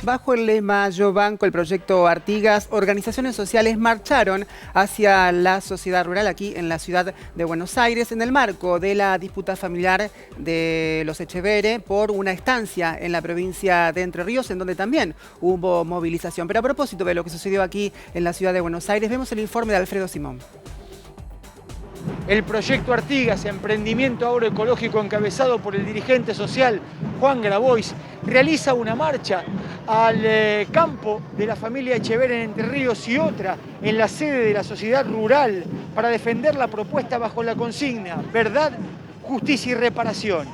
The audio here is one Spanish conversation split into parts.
Bajo el lema Yo Banco el proyecto Artigas, organizaciones sociales marcharon hacia la sociedad rural aquí en la ciudad de Buenos Aires en el marco de la disputa familiar de los Echeverre por una estancia en la provincia de Entre Ríos, en donde también hubo movilización. Pero a propósito de lo que sucedió aquí en la ciudad de Buenos Aires, vemos el informe de Alfredo Simón. El proyecto Artigas, emprendimiento agroecológico encabezado por el dirigente social Juan Grabois, realiza una marcha al campo de la familia Echeverre en Entre Ríos y otra en la sede de la sociedad rural para defender la propuesta bajo la consigna verdad, justicia y reparación.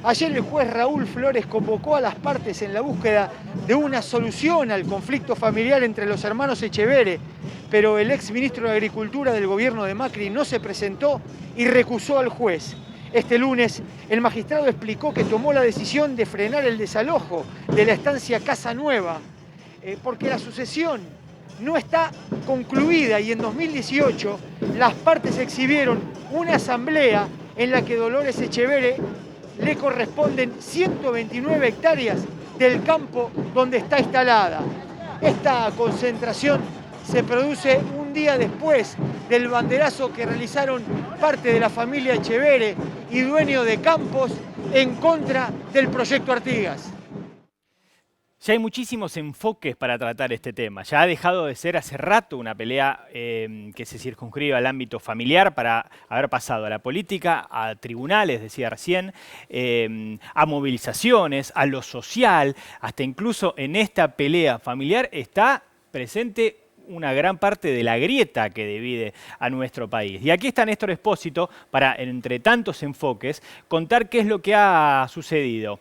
Ayer el juez Raúl Flores convocó a las partes en la búsqueda de una solución al conflicto familiar entre los hermanos Echeverre, pero el exministro de Agricultura del gobierno de Macri no se presentó y recusó al juez. Este lunes, el magistrado explicó que tomó la decisión de frenar el desalojo de la estancia Casa Nueva, porque la sucesión no está concluida y en 2018 las partes exhibieron una asamblea en la que Dolores Echeverre le corresponden 129 hectáreas del campo donde está instalada. Esta concentración se produce un día después del banderazo que realizaron parte de la familia Echeverre y dueño de campos en contra del proyecto Artigas. Ya hay muchísimos enfoques para tratar este tema. Ya ha dejado de ser hace rato una pelea que se circunscribe al ámbito familiar para haber pasado a la política, a tribunales, decía recién, a movilizaciones, a lo social, hasta incluso en esta pelea familiar está presente una gran parte de la grieta que divide a nuestro país. Y aquí está Néstor Espósito para, entre tantos enfoques, contar qué es lo que ha sucedido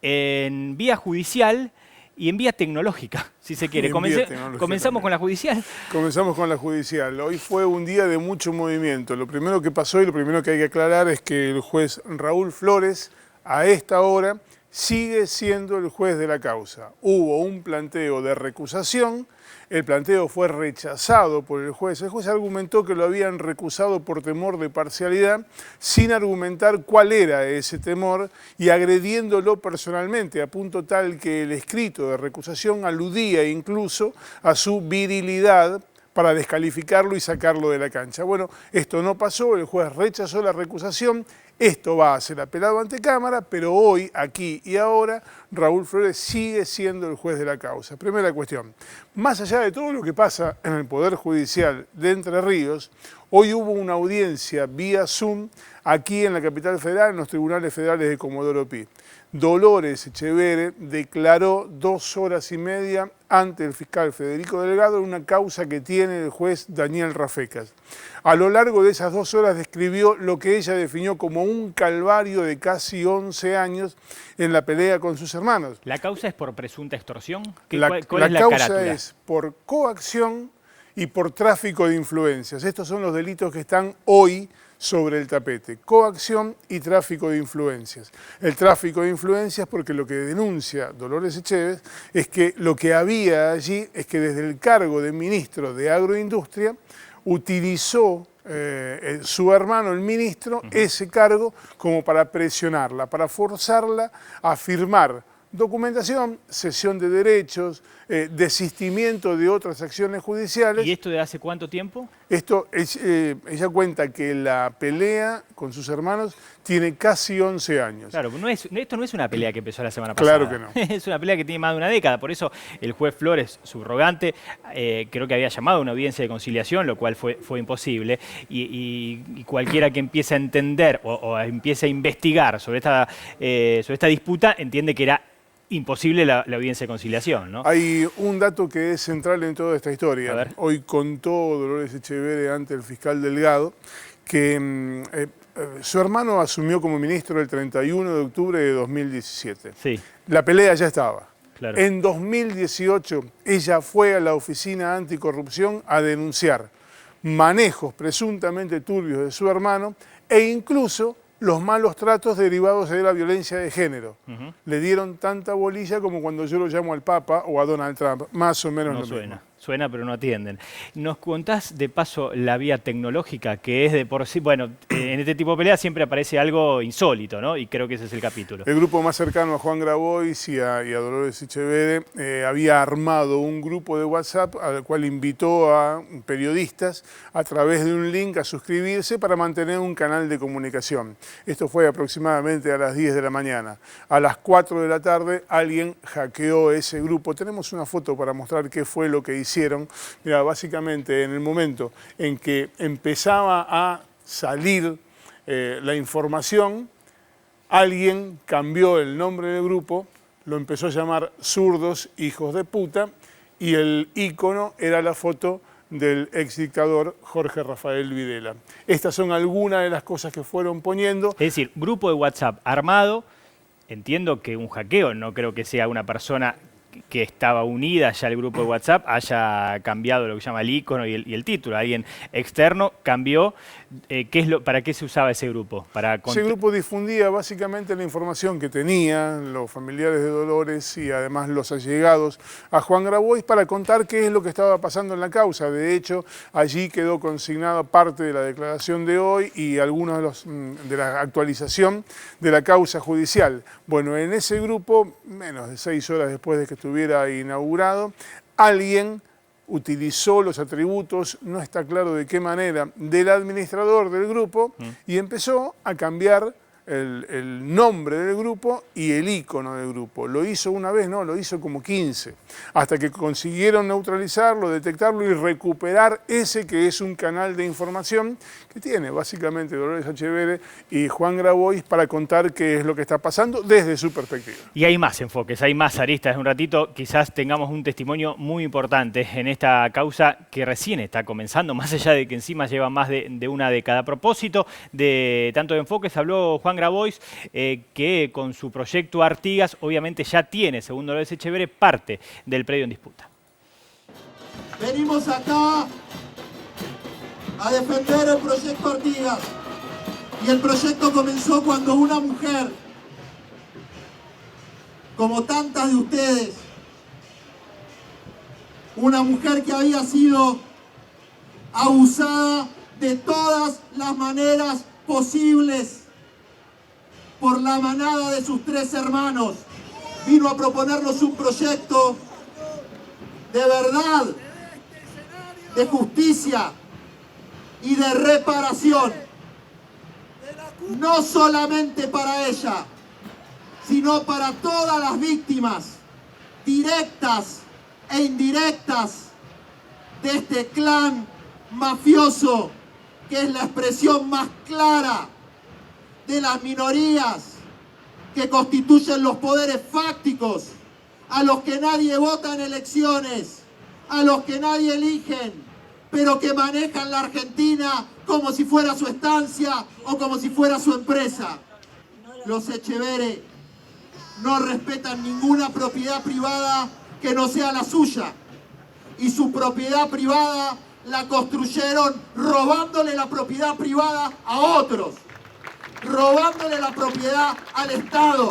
en vía judicial y en vía tecnológica, si se quiere. ¿Comenzamos con la judicial? Comenzamos con la judicial. Hoy fue un día de mucho movimiento. Lo primero que pasó y lo primero que hay que aclarar es que el juez Raúl Flores, a esta hora, sigue siendo el juez de la causa. Hubo un planteo de recusación. El planteo fue rechazado por el juez. El juez argumentó que lo habían recusado por temor de parcialidad, sin argumentar cuál era ese temor y agrediéndolo personalmente, a punto tal que el escrito de recusación aludía incluso a su virilidad para descalificarlo y sacarlo de la cancha. Bueno, esto no pasó, el juez rechazó la recusación. Esto va a ser apelado ante Cámara, pero hoy, aquí y ahora, Raúl Flores sigue siendo el juez de la causa. Primera cuestión, más allá de todo lo que pasa en el Poder Judicial de Entre Ríos, hoy hubo una audiencia vía Zoom aquí en la capital federal, en los tribunales federales de Comodoro Pi. Dolores Echeverre declaró 2 horas y media ante el fiscal Federico Delgado en una causa que tiene el juez Daniel Rafecas. A lo largo de esas 2 horas describió lo que ella definió como un calvario de casi 11 años en la pelea con sus hermanos. ¿La causa es por presunta extorsión? ¿Cuál es la causa carátula? Es por coacción y por tráfico de influencias. Estos son los delitos que están hoy sobre el tapete, coacción y tráfico de influencias. El tráfico de influencias porque lo que denuncia Dolores Echeverre es que lo que había allí es que desde el cargo de ministro de Agroindustria utilizó su hermano, el ministro, ese cargo como para presionarla, para forzarla a firmar documentación, cesión de derechos, desistimiento de otras acciones judiciales. ¿Y esto de hace cuánto tiempo? Esto, ella cuenta que la pelea con sus hermanos tiene casi 11 años. Claro, esto no es una pelea que empezó la semana pasada. Claro que no. Es una pelea que tiene más de una década. Por eso el juez Flores, subrogante, creo que había llamado a una audiencia de conciliación, lo cual fue imposible. Y cualquiera que empiece a entender o empiece a investigar sobre esta disputa entiende que era imposible la audiencia de conciliación, ¿no? Hay un dato que es central en toda esta historia. A ver. Hoy contó Dolores Echeverre ante el fiscal Delgado que su hermano asumió como ministro el 31 de octubre de 2017. Sí. La pelea ya estaba. Claro. En 2018 ella fue a la Oficina Anticorrupción a denunciar manejos presuntamente turbios de su hermano e incluso los malos tratos derivados de la violencia de género. Le dieron tanta bolilla como cuando yo lo llamo al Papa o a Donald Trump, más o menos No lo suena. mismo. Suena pero no atienden. ¿Nos contás de paso la vía tecnológica que es de por sí? Bueno, en este tipo de peleas siempre aparece algo insólito, ¿no? Y creo que ese es el capítulo. El grupo más cercano a Juan Grabois y a Dolores Echeverre había armado un grupo de WhatsApp al cual invitó a periodistas a través de un link a suscribirse para mantener un canal de comunicación. Esto fue aproximadamente a las 10 de la mañana. A las 4 de la tarde alguien hackeó ese grupo. Tenemos una foto para mostrar qué fue lo que hicieron. Mira, básicamente en el momento en que empezaba a salir la información, alguien cambió el nombre del grupo, lo empezó a llamar Zurdos Hijos de Puta, y el ícono era la foto del exdictador Jorge Rafael Videla. Estas son algunas de las cosas que fueron poniendo. Es decir, grupo de WhatsApp armado, entiendo que un hackeo, no creo que sea una persona que estaba unida ya al grupo de WhatsApp haya cambiado lo que se llama el icono y el título. Alguien externo cambió. ¿Para qué se usaba ese grupo? Ese grupo difundía básicamente la información que tenían los familiares de Dolores y además los allegados a Juan Grabois para contar qué es lo que estaba pasando en la causa. De hecho, allí quedó consignada parte de la declaración de hoy y algunos de la actualización de la causa judicial. Bueno, en ese grupo, menos de 6 horas después de que estuviera inaugurado, alguien utilizó los atributos, no está claro de qué manera, del administrador del grupo y empezó a cambiar el nombre del grupo y el icono del grupo. Lo hizo una vez, no, lo hizo como 15, hasta que consiguieron neutralizarlo, detectarlo y recuperar ese que es un canal de información que tiene básicamente Dolores Echeverre y Juan Grabois para contar qué es lo que está pasando desde su perspectiva. Y hay más enfoques, hay más aristas. En un ratito quizás tengamos un testimonio muy importante en esta causa que recién está comenzando, más allá de que encima lleva más de una década. A propósito de tanto de enfoques, habló Juan Grabois, que con su proyecto Artigas obviamente ya tiene, según Dolores Echeverre, parte del predio en disputa. Venimos acá a defender el proyecto Artigas. Y el proyecto comenzó cuando una mujer, como tantas de ustedes, una mujer que había sido abusada de todas las maneras posibles por la manada de sus 3 hermanos, vino a proponernos un proyecto de verdad, de justicia y de reparación, no solamente para ella, sino para todas las víctimas directas e indirectas de este clan mafioso que es la expresión más clara de las minorías que constituyen los poderes fácticos, a los que nadie vota en elecciones, a los que nadie eligen, pero que manejan la Argentina como si fuera su estancia o como si fuera su empresa. Los Echeverre no respetan ninguna propiedad privada que no sea la suya, y su propiedad privada la construyeron robándole la propiedad privada a otros, robándole la propiedad al Estado.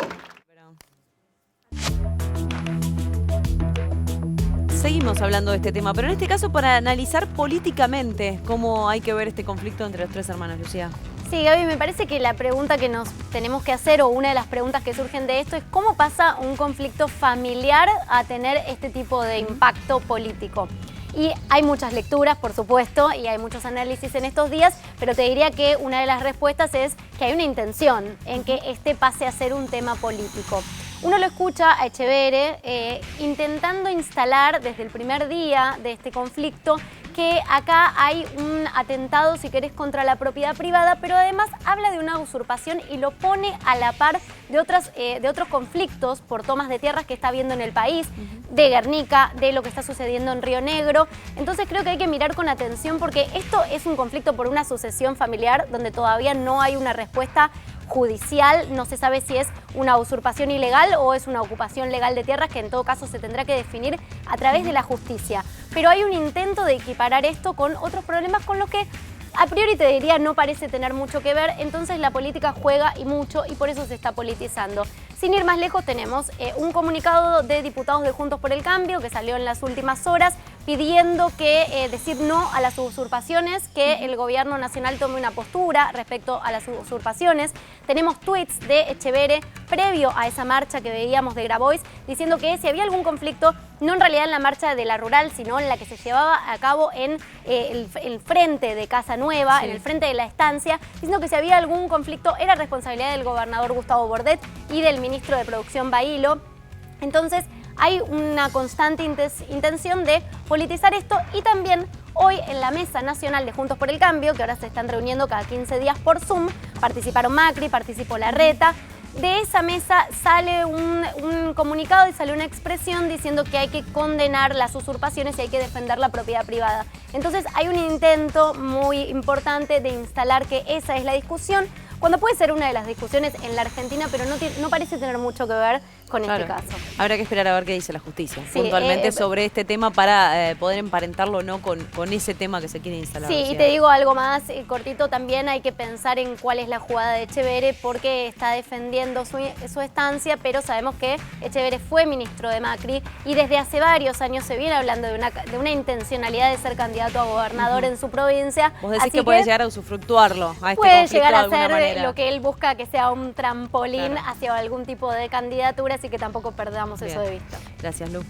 Seguimos hablando de este tema, pero en este caso para analizar políticamente cómo hay que ver este conflicto entre los 3 hermanos, Lucía. Sí, Gaby, me parece que la pregunta que nos tenemos que hacer, o una de las preguntas que surgen de esto, es cómo pasa un conflicto familiar a tener este tipo de impacto político. Y hay muchas lecturas, por supuesto, y hay muchos análisis en estos días, pero te diría que una de las respuestas es que hay una intención en que este pase a ser un tema político. Uno lo escucha a Echeverre intentando instalar desde el primer día de este conflicto que acá hay un atentado, si querés, contra la propiedad privada, pero además habla de una usurpación y lo pone a la par de otros conflictos por tomas de tierras que está habiendo en el país, de Guernica, de lo que está sucediendo en Río Negro. Entonces creo que hay que mirar con atención porque esto es un conflicto por una sucesión familiar donde todavía no hay una respuesta judicial, no se sabe si es una usurpación ilegal o es una ocupación legal de tierras, que en todo caso se tendrá que definir a través de la justicia. Pero hay un intento de equiparar esto con otros problemas con los que a priori te diría no parece tener mucho que ver, entonces la política juega y mucho y por eso se está politizando. Sin ir más lejos tenemos un comunicado de diputados de Juntos por el Cambio que salió en las últimas horas pidiendo que decir no a las usurpaciones, que el gobierno nacional tome una postura respecto a las usurpaciones. Tenemos tweets de Etcheverry previo a esa marcha que veíamos de Grabois, diciendo que si había algún conflicto, no en realidad en la marcha de la rural, sino en la que se llevaba a cabo en el frente de Casa Nueva, en el frente de la estancia, diciendo que si había algún conflicto era responsabilidad del gobernador Gustavo Bordet y del ministro de Producción Bailo. Entonces, hay una constante intención de politizar esto y también hoy en la Mesa Nacional de Juntos por el Cambio, que ahora se están reuniendo cada 15 días por Zoom, participaron Macri, participó Larreta. De esa mesa sale un comunicado y sale una expresión diciendo que hay que condenar las usurpaciones y hay que defender la propiedad privada. Entonces hay un intento muy importante de instalar que esa es la discusión, cuando puede ser una de las discusiones en la Argentina, pero no parece tener mucho que ver con este caso. Habrá que esperar a ver qué dice la justicia puntualmente sobre este tema para poder emparentarlo o no con ese tema que se quiere instalar. Sí, y te digo algo más cortito, también hay que pensar en cuál es la jugada de Etcheverry, porque está defendiendo su estancia, pero sabemos que Etcheverry fue ministro de Macri y desde hace varios años se viene hablando de una intencionalidad de ser candidato a gobernador en su provincia. Vos decís que puede llegar a usufructuarlo a este puede conflicto llegar de a alguna ser manera. lo que él busca, que sea un trampolín hacia algún tipo de candidatura, así que tampoco perdamos eso de vista. Gracias, Lu.